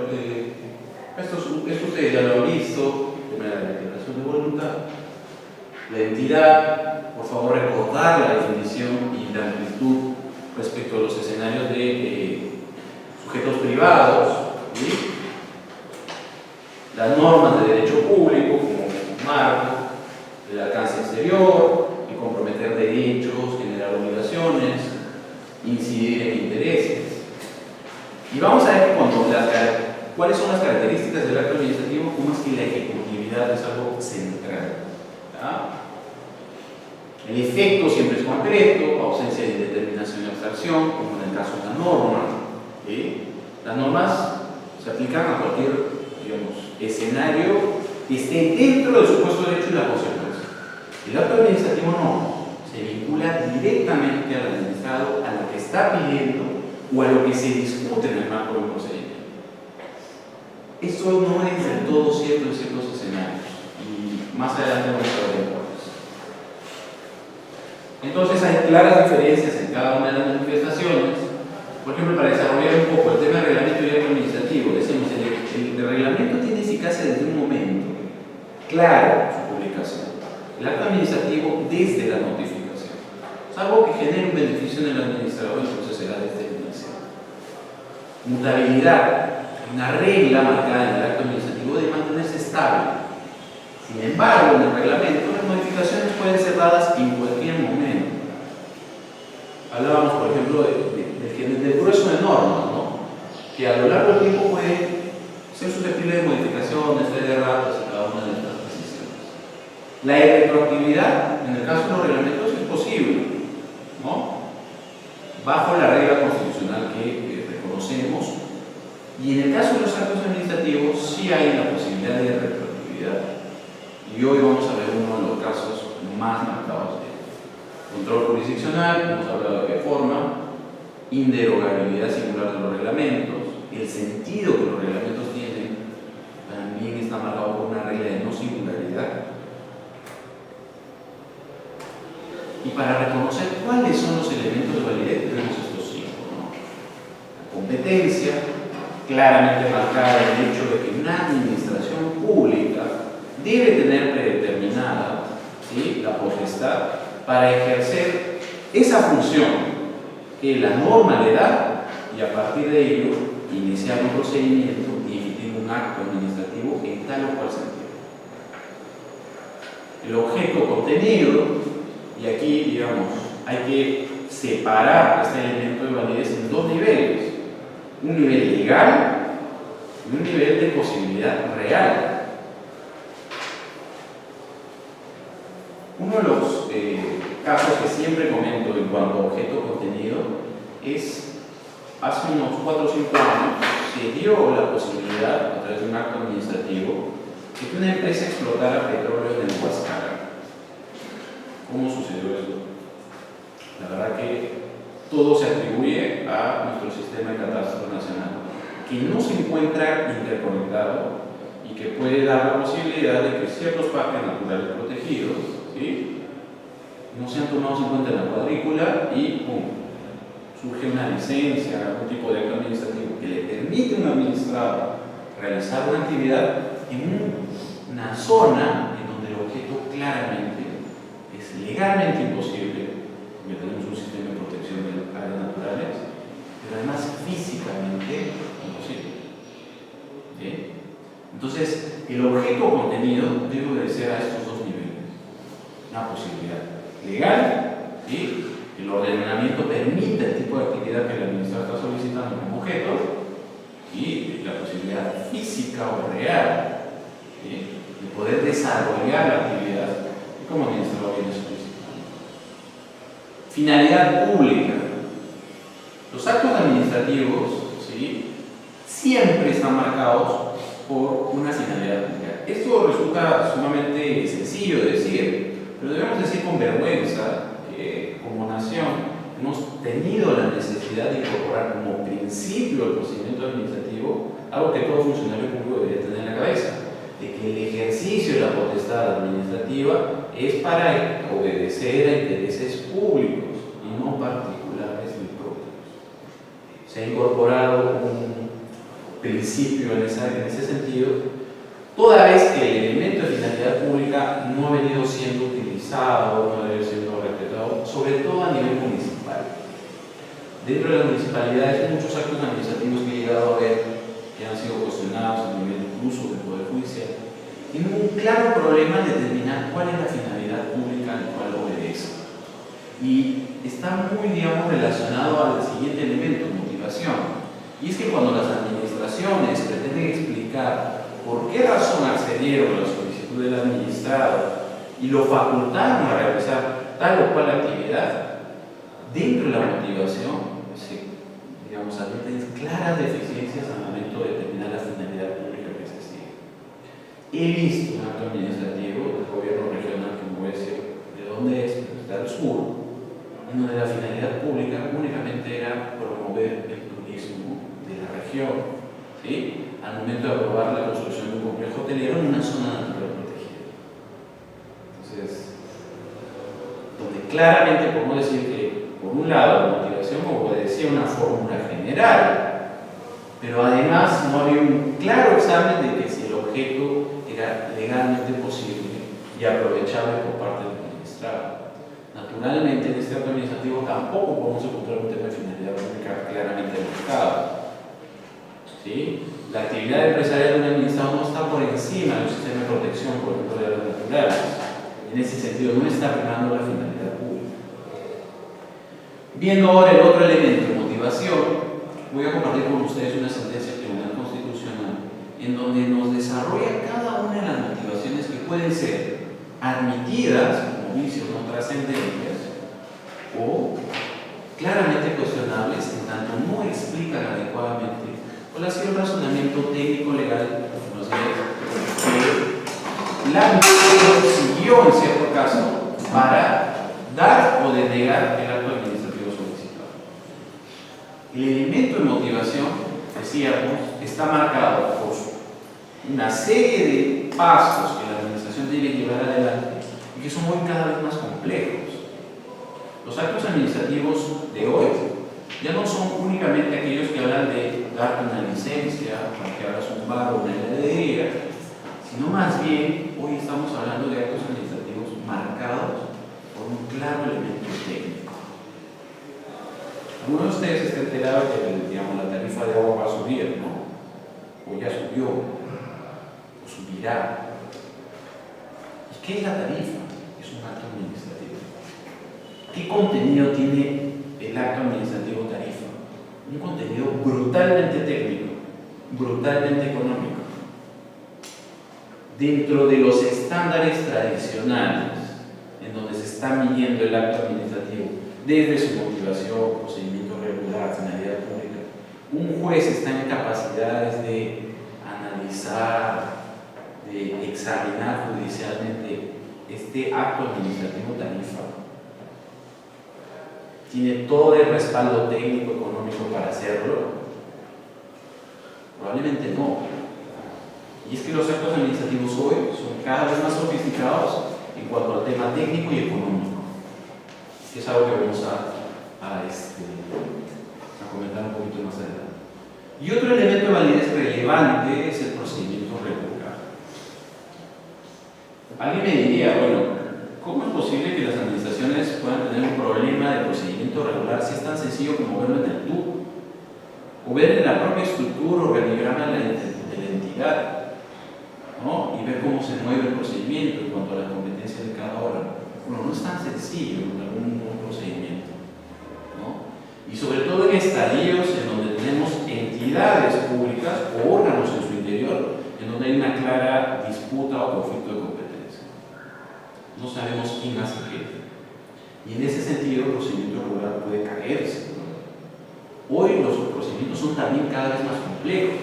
esto ustedes ya lo han visto, la declaración de voluntad. La entidad, por favor, recordar la definición y la amplitud respecto a los escenarios de sujetos privados, ¿sí? Las normas de derecho público, como marco, el alcance exterior, el comprometer derechos, generar obligaciones, incidir en intereses. Y vamos a ver cuáles son las características del acto administrativo, como es que la ejecutividad es algo central. ¿Ya? El efecto siempre es concreto, ausencia de indeterminación y abstracción, como en el caso de la norma. ¿Sí? Las normas se aplican a cualquier, escenario que esté dentro del supuesto derecho y la consecuencia. El acto administrativo no, se vincula directamente al administrado, a lo que está pidiendo o a lo que se discute en el marco del procedimiento. Esto no es del todo cierto en ciertos escenarios y más adelante vamos a ver cuáles. Entonces hay claras diferencias en cada una de las manifestaciones. Por ejemplo, para desarrollar un poco el tema del reglamento y acto administrativo, decimos el reglamento tiene eficacia desde un momento claro su publicación. El acto administrativo desde la notificación, salvo que genere un beneficio en el administrador, entonces será desde el inicio. Mutabilidad, una regla marcada en el acto administrativo debe mantenerse estable. Sin embargo, en el reglamento las modificaciones pueden ser dadas en cualquier momento. Hablábamos, por ejemplo, del grueso de normas, ¿no? Que a lo largo del tiempo puede ser susceptible de modificaciones, de erratas en cada una de estas decisiones. La irretroactividad en el caso de los reglamentos es posible, ¿no? Bajo la regla constitucional que reconocemos, y en el caso de los actos administrativos sí hay la posibilidad de retroactividad. Y hoy vamos a ver uno de los casos más marcados de control jurisdiccional, hemos hablado de reforma, inderogabilidad singular de los reglamentos, el sentido que los reglamentos tienen también está marcado por una regla de no singularidad. Y para reconocer cuáles son los elementos de validez tenemos estos cinco, ¿no? La competencia, claramente marcada el hecho de que una administración pública debe tener predeterminada, ¿sí?, la potestad para ejercer esa función que la norma le da y a partir de ello iniciar un procedimiento y emitir un acto administrativo en tal o cual sentido. El objeto contenido, y aquí, digamos, hay que separar este elemento de validez en dos niveles: un nivel legal y un nivel de posibilidad real. Uno de los casos que siempre comento en cuanto a objeto contenido es, hace unos 4 o 5 años se dio la posibilidad, a través de un acto administrativo, de que una empresa explotara petróleo en el Huascarán. ¿Cómo sucedió eso? La verdad que todo se atribuye a nuestro sistema de catastro nacional, que no se encuentra interconectado y que puede dar la posibilidad de que ciertos parques naturales protegidos, ¿sí?, no sean tomados en cuenta en la cuadrícula y ¡pum!, surge una licencia, algún tipo de acto administrativo que le permite a un administrado realizar una actividad en una zona en donde el objeto claramente es legalmente imposible, porque tenemos un sistema de protección de áreas naturales, pero además físicamente imposible. ¿Sí? Entonces, el objeto contenido debe obedecer a estos dos niveles: una posibilidad legal, ¿sí?, el ordenamiento permite el tipo de actividad que el administrador está solicitando como objeto, y la posibilidad física o real, ¿sí?, de poder desarrollar la actividad que como administrador viene solicitando. Finalidad pública. Los actos administrativos, ¿sí?, siempre están marcados por una finalidad pública. Esto resulta sumamente sencillo de decir, pero debemos decir con vergüenza que como nación hemos tenido la necesidad de incorporar como principio del procedimiento administrativo algo que todo funcionario público debería tener en la cabeza: de que el ejercicio de la potestad administrativa es para obedecer a intereses públicos y no particulares ni propios. Se ha incorporado un principio en ese sentido, toda vez que el elemento de finalidad pública no ha venido siendo utilizado, no ha venido siendo respetado, sobre todo a nivel municipal. Dentro de las municipalidades hay muchos actos administrativos que he llegado a ver que han sido cuestionados a nivel incluso del Poder Judicial. Tienen un claro problema en determinar cuál es la finalidad pública al cual obedece. Y está muy, digamos, relacionado al siguiente elemento: motivación. Y es que cuando las administraciones pretenden explicar por qué razón accedieron a la solicitud del administrado y lo facultaron a realizar tal o cual actividad, dentro de la motivación digamos, admiten claras deficiencias al momento de determinar la finalidad pública que se sigue. He visto un acto administrativo del gobierno regional, que no voy a decir de dónde es, pero está al sur, en donde la finalidad pública únicamente era promover el turismo de la región, ¿sí?, al momento de aprobar la construcción de un complejo hotelero en una zona natural protegida. Entonces, donde claramente podemos decir que, por un lado, la motivación obedecía una fórmula general, pero además no había un claro examen de que si el objeto era legalmente posible y aprovechable por parte del administrado. Naturalmente, en este acto administrativo tampoco podemos encontrar un tema de finalidad pública claramente marcado. ¿Sí? La actividad empresarial de un administrado no está por encima del sistema de protección, por ejemplo, de áreas naturales. En ese sentido, no está primando la finalidad pública. Viendo ahora el otro elemento, motivación, voy a compartir con ustedes una sentencia del Tribunal Constitucional en donde nos desarrolla cada una de las motivaciones que pueden ser admitidas como como vicios no trascendentes o claramente cuestionables en tanto no explican adecuadamente cuál ha sido el razonamiento técnico-legal que la administración siguió en cierto caso para dar o denegar el acto administrativo solicitado. El elemento de motivación, decíamos, está marcado por una serie de pasos que la administración debe llevar adelante y que son hoy cada vez más complejos. Los actos administrativos de hoy ya no son únicamente aquellos que hablan de darte una licencia, que hagas un bar o una heladería, sino más bien hoy estamos hablando de actos administrativos marcados por un claro elemento técnico. Algunos de ustedes están enterados de que la tarifa de agua va a subir, ¿no? O ya subió, o subirá. ¿Y qué es la tarifa? Es un acto administrativo. ¿Qué contenido tiene el acto administrativo tarifa? Un contenido brutalmente técnico, brutalmente económico. Dentro de los estándares tradicionales, en donde se está midiendo el acto administrativo, desde su motivación, procedimiento regular, finalidad pública, un juez está en capacidades de analizar, de examinar judicialmente este acto administrativo tarifa. ¿Tiene todo el respaldo técnico económico para hacerlo? Probablemente no. Y es que los actos administrativos hoy son cada vez más sofisticados en cuanto al tema técnico y económico, que es algo que vamos a comentar un poquito más adelante. Y otro elemento de validez relevante es el procedimiento regular. Alguien me diría, bueno, ¿cómo es posible que las administraciones puedan tener un problema de procedimiento regular si es tan sencillo como verlo en el tubo? O ver en la propia estructura o organigrama de la entidad, ¿no? Y ver cómo se mueve el procedimiento en cuanto a la competencia de cada órgano. Bueno, no es tan sencillo en algún procedimiento, ¿no? Y sobre todo en estadios en donde tenemos entidades públicas o órganos en su interior en donde hay una clara disputa o conflicto de competencia. No sabemos quién hace qué. Y en ese sentido el procedimiento regular puede caerse, ¿no? Hoy los procedimientos son también cada vez más complejos.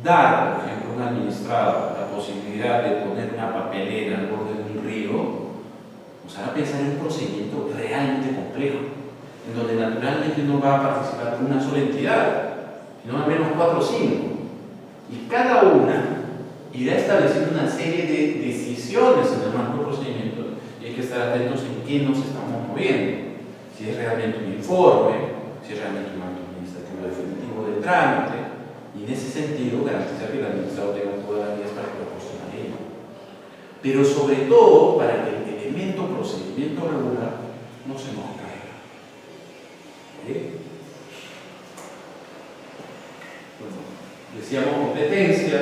Dar, por ejemplo, a un administrado la posibilidad de poner una papelera al borde de un río nos hará pensar en un procedimiento realmente complejo, en donde naturalmente no va a participar una sola entidad, sino al menos 4 o 5. Y cada una irá estableciendo una serie de decisiones en el marco del procedimiento y hay que estar atentos en qué nos estamos moviendo. Si es realmente un informe, si es realmente un acto administrativo definitivo del trámite, y en ese sentido garantizar que el administrador tenga todas las vías para que lo proporcione ello. Pero sobre todo para que el elemento procedimiento regular no se nos caiga. Bueno, decíamos competencia.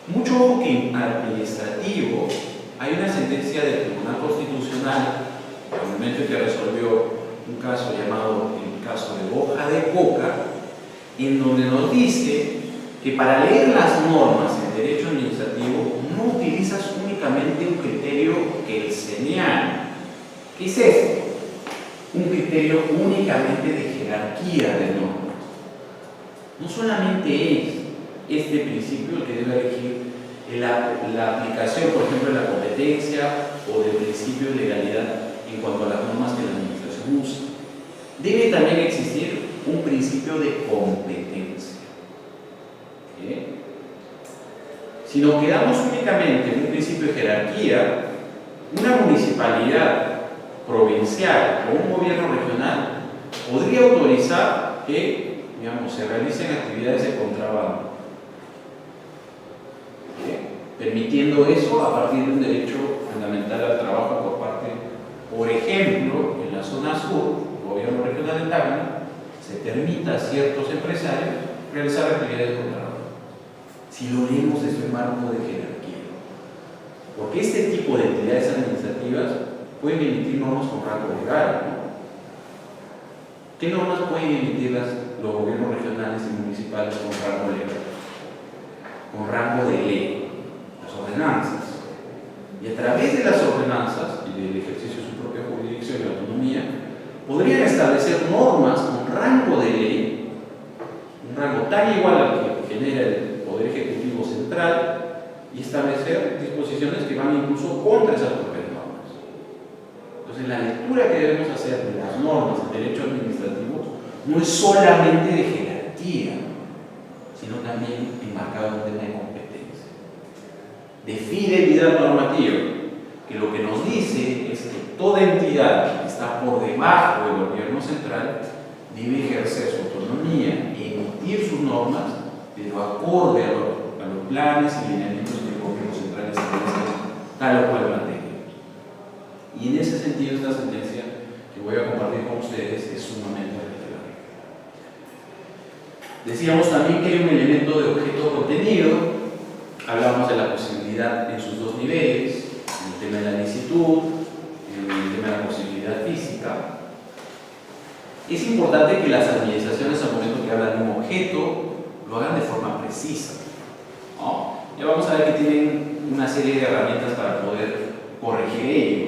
Mucho ojo que en administrativo hay una sentencia del Tribunal Constitucional, en el momento en que resolvió un caso llamado el caso de Hoja de Coca, en donde nos dice que para leer las normas en derecho administrativo no utilizas únicamente un criterio que el señala. ¿Qué es esto? Un criterio únicamente de jerarquía de normas. No solamente es este principio el que debe regir la aplicación, por ejemplo, de la competencia o del principio de legalidad en cuanto a las normas que la administración usa. Debe también existir un principio de competencia. Si nos quedamos únicamente en un principio de jerarquía, una municipalidad provincial o un gobierno regional podría autorizar que, digamos, se realicen actividades de contrabando, permitiendo eso a partir de un derecho fundamental al trabajo por parte, por ejemplo, en la zona sur, el gobierno regional de Tacna, se permita a ciertos empresarios realizar actividades de contrabando. Si lo leemos desde un marco de jerarquía. Porque este tipo de entidades administrativas pueden emitir normas con rango legal, ¿no? ¿Qué normas pueden emitir los gobiernos regionales y municipales con rango legal? Con rango de ley, las ordenanzas. Y y a través de las ordenanzas y del ejercicio de su propia jurisdicción y autonomía, podrían establecer normas con rango de ley, un rango tan igual al que genera el Poder Ejecutivo Central, y establecer disposiciones que van incluso contra esas propias normas. Entonces, la lectura que debemos hacer de las normas de derecho administrativo no es solamente de jerarquía, sino también enmarcado en un tema de competencia, de fidelidad normativa, que lo que nos dice es que toda entidad que está por debajo del gobierno central debe ejercer su autonomía y emitir sus normas, pero acorde a los planes y lineamientos que el gobierno central establece tal o cual materia. Y en ese sentido, esta sentencia que voy a compartir con ustedes es sumamente relevante. Decíamos también que hay un elemento de objeto-contenido. Hablábamos de la posibilidad en sus dos niveles, en el tema de la licitud, en el tema de la posibilidad física. Es importante que las administraciones, al momento que hablan de un objeto, lo hagan de forma precisa, ¿no? Ya vamos a ver que tienen una serie de herramientas para poder corregir ello.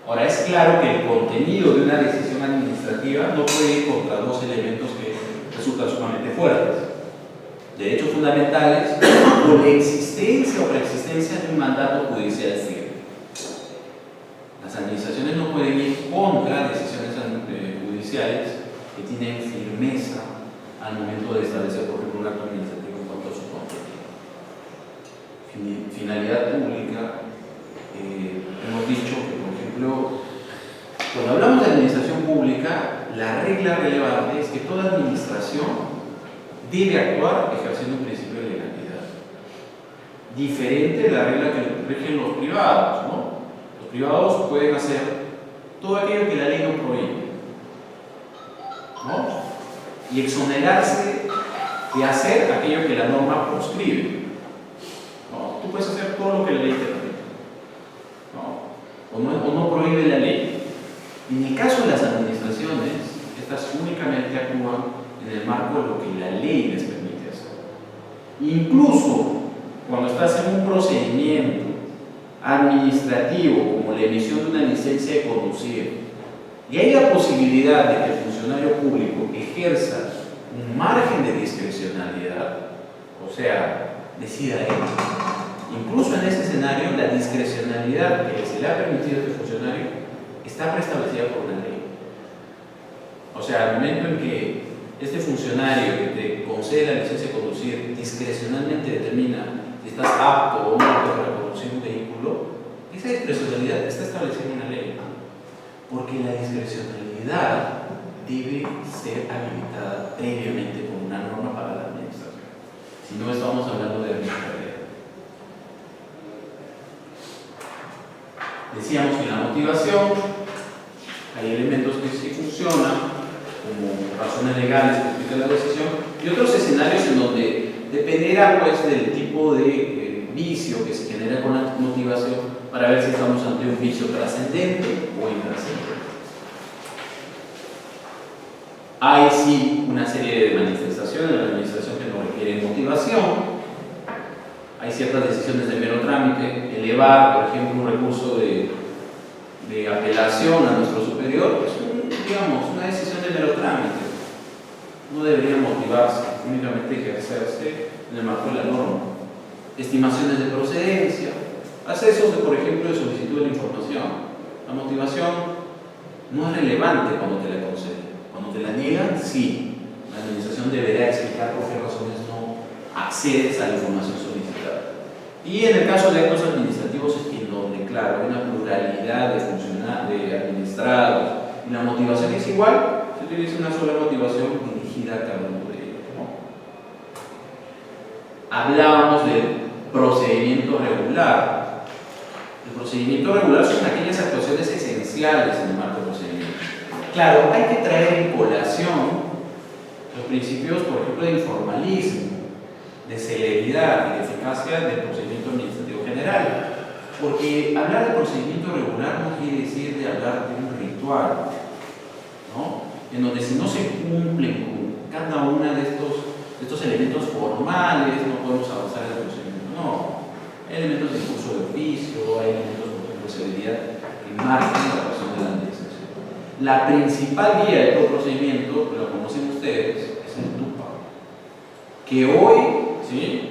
Ahora, es claro que el contenido de una decisión administrativa no puede ir contra dos elementos que resultan sumamente fuertes: derechos fundamentales o la existencia o preexistencia de un mandato judicial firme. Las administraciones no pueden ir contra decisiones judiciales que tienen firmeza al momento de establecer, por ejemplo, un acto administrativo en cuanto a su contenido. Finalidad pública, hemos dicho que, por ejemplo, cuando hablamos de administración pública, la regla relevante es que toda administración debe actuar ejerciendo un principio de legalidad. Diferente de la regla que rigen los privados, ¿no? Los privados pueden hacer todo aquello que la ley no prohíbe, ¿no? Y exonerarse de hacer aquello que la norma proscribe, ¿no? Tú puedes hacer todo lo que la ley te permite, ¿no? O no prohíbe la ley. En el caso de las administraciones, estas únicamente actúan en el marco de lo que la ley les permite hacer. Incluso cuando estás en un procedimiento administrativo, como la emisión de una licencia de conducir, y hay la posibilidad de que el funcionario público ejerza un margen de discrecionalidad, o sea, decida él. Incluso en ese escenario, la discrecionalidad que se le ha permitido a este funcionario está preestablecida por una ley. O sea, al momento en que este funcionario que te concede la licencia de conducir discrecionalmente determina si estás apto o no apto para conducir un vehículo, esa discrecionalidad está establecida en una ley. Porque la discrecionalidad debe ser habilitada previamente por una norma para la administración. Si no, estamos hablando de arbitrariedad. Decíamos que en la motivación hay elementos que sí funcionan, como razones legales que explican la decisión, y otros escenarios en donde dependerá pues del tipo de vicio que se genera con la motivación para ver si estamos ante un vicio trascendente o intrascendente. Hay sí una serie de manifestaciones de la administración que no requieren motivación. Hay ciertas decisiones de mero trámite. Elevar, por ejemplo, un recurso de apelación a nuestro superior es una decisión de mero trámite. No debería motivarse, únicamente ejercerse en el marco de la norma. Estimaciones de procedencia, accesos, por ejemplo, de solicitud de la información. La motivación no es relevante cuando te la conceden. Cuando te la niegan, sí. La administración deberá explicar por qué razones no accedes a la información solicitada. Y en el caso de actos administrativos es que donde, claro, hay una pluralidad de administrados y la motivación es igual, se utiliza una sola motivación dirigida a cada uno de ellos, ¿no? Hablábamos del procedimiento regular. El procedimiento regular son aquellas actuaciones esenciales en el marco del procedimiento. Claro, hay que traer en colación los principios, por ejemplo, de informalismo, de celeridad y de eficacia del procedimiento administrativo general. Porque hablar de procedimiento regular no quiere decir de hablar de un ritual, ¿no? En donde si no se cumplen con cada uno de estos elementos formales, no podemos avanzar en el procedimiento. No. Hay elementos de curso de oficio, hay elementos, por ejemplo, de seguridad que marcan la actuación de la administración. La principal guía de todo procedimiento, lo conocen ustedes, es el TUPA, que hoy, ¿sí?,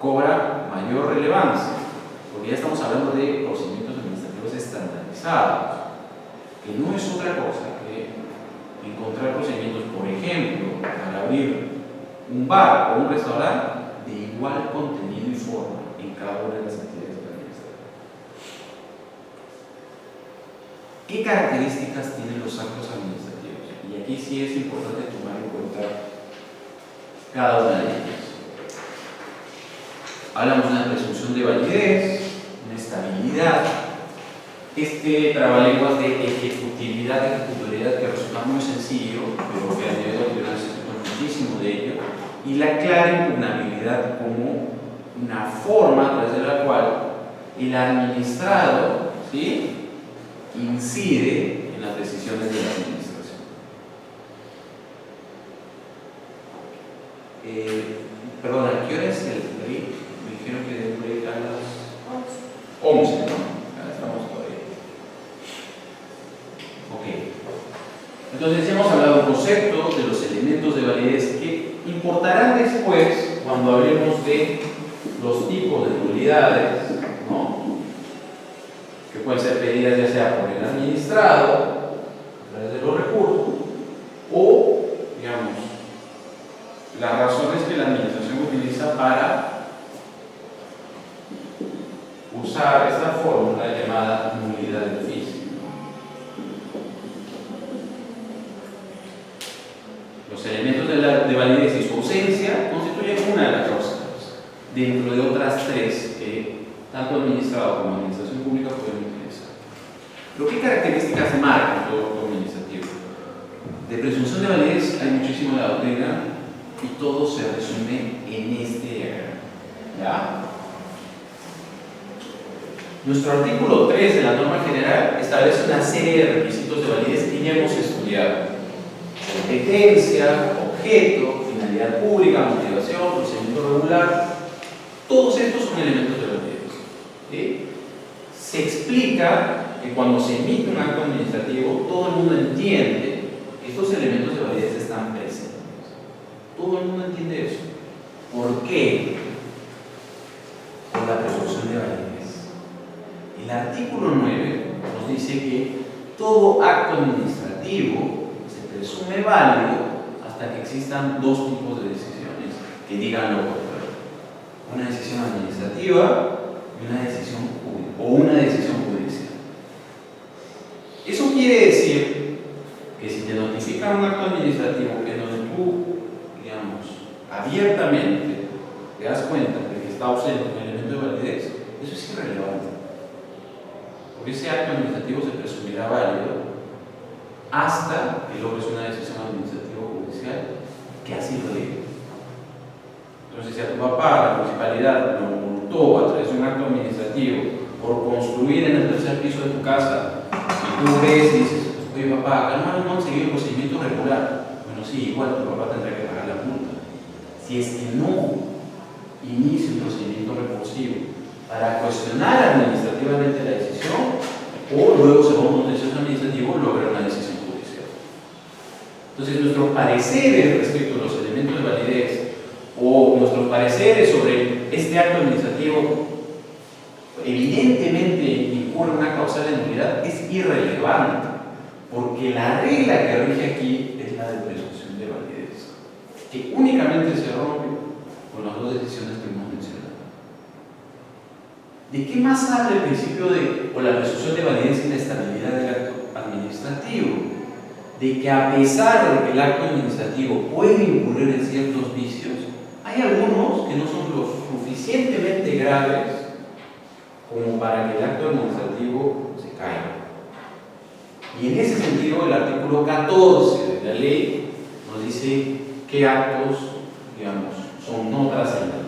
cobra mayor relevancia, porque ya estamos hablando de procedimientos administrativos estandarizados, que no es otra cosa que encontrar procedimientos, por ejemplo, para abrir un bar o un restaurante de igual contenido y forma en cada una de las actividades administrativas. ¿Qué características tienen los actos administrativos? Y aquí sí es importante tomar en cuenta cada una de ellas. Hablamos de una presunción de validez, una estabilidad, este trabalenguas de ejecutividad, ejecutoriedad, que resulta muy sencillo, pero que a nivel de tribunal se trata muchísimo de ello, y la clara impugnabilidad como una forma a través de la cual el administrado, ¿sí?, incide en las decisiones de la administración. Perdón, ¿a qué hora es el break? Me dijeron que el break a las 11, ¿no? Ya estamos todavía. Ok. Entonces hemos hablado de un concepto, de los elementos de validez que importarán después cuando hablemos de los tipos de nulidades, ¿no?, que pueden ser pedidas ya sea por el administrado, a través de los recursos, o, digamos, las razones que la administración utiliza para usar esta fórmula llamada nulidad de oficio. Los elementos de validez y su ausencia constituyen una de las causas, dentro de otras tres que tanto administrado como administración pública pueden utilizar. ¿Pero qué características marcan todo acto administrativo? De presunción de validez hay muchísimo en la doctrina y todo se resume en este diagrama. ¿Ya? Nuestro artículo 3 de la norma general establece una serie de requisitos de validez que ya hemos estudiado: competencia, objeto, finalidad pública, motivación, procedimiento regular. Todos estos son elementos de validez. ¿Sí? Se explica que cuando se emite un acto administrativo, todo el mundo entiende que estos elementos de validez están presentes. Todo el mundo entiende eso. ¿Por qué? Por la presunción de validez. El artículo 9 nos dice que todo acto administrativo se presume válido hasta que existan dos tipos de decisiones que digan lo contrario: una decisión administrativa y una decisión judicial. Eso quiere decir que si te notifican un acto administrativo en donde tú, digamos, abiertamente te das cuenta de que está ausente un elemento de validez, eso es irrelevante, porque ese acto administrativo se presumirá válido hasta que logres una decisión administrativa o judicial que así lo diga. Entonces, si a tu papá la municipalidad lo multó a través de un acto administrativo por construir en el tercer piso de tu casa, y tú ves y dices: oye papá, acá no han seguido el procedimiento regular. Bueno, sí, igual tu papá tendrá que pagar la multa. Si es que no inicia un procedimiento recursivo para cuestionar administrativamente la decisión, o luego, según un contencioso administrativo, lograr una decisión judicial. Entonces, nuestros pareceres respecto a los elementos de validez o nuestros pareceres sobre este acto administrativo evidentemente incurre una causal de nulidad es irrelevante, porque la regla que rige aquí es la de presunción de validez, que únicamente se rompe con las dos decisiones que hemos mencionado. ¿De qué más habla el principio o la presunción de validez y la estabilidad del acto administrativo? De que a pesar de que el acto administrativo puede incurrir en ciertos vicios, hay algunos que no son lo suficientemente graves como para que el acto administrativo se caiga. Y en ese sentido, el artículo 14 de la ley nos dice qué actos, digamos, son no trascendentales.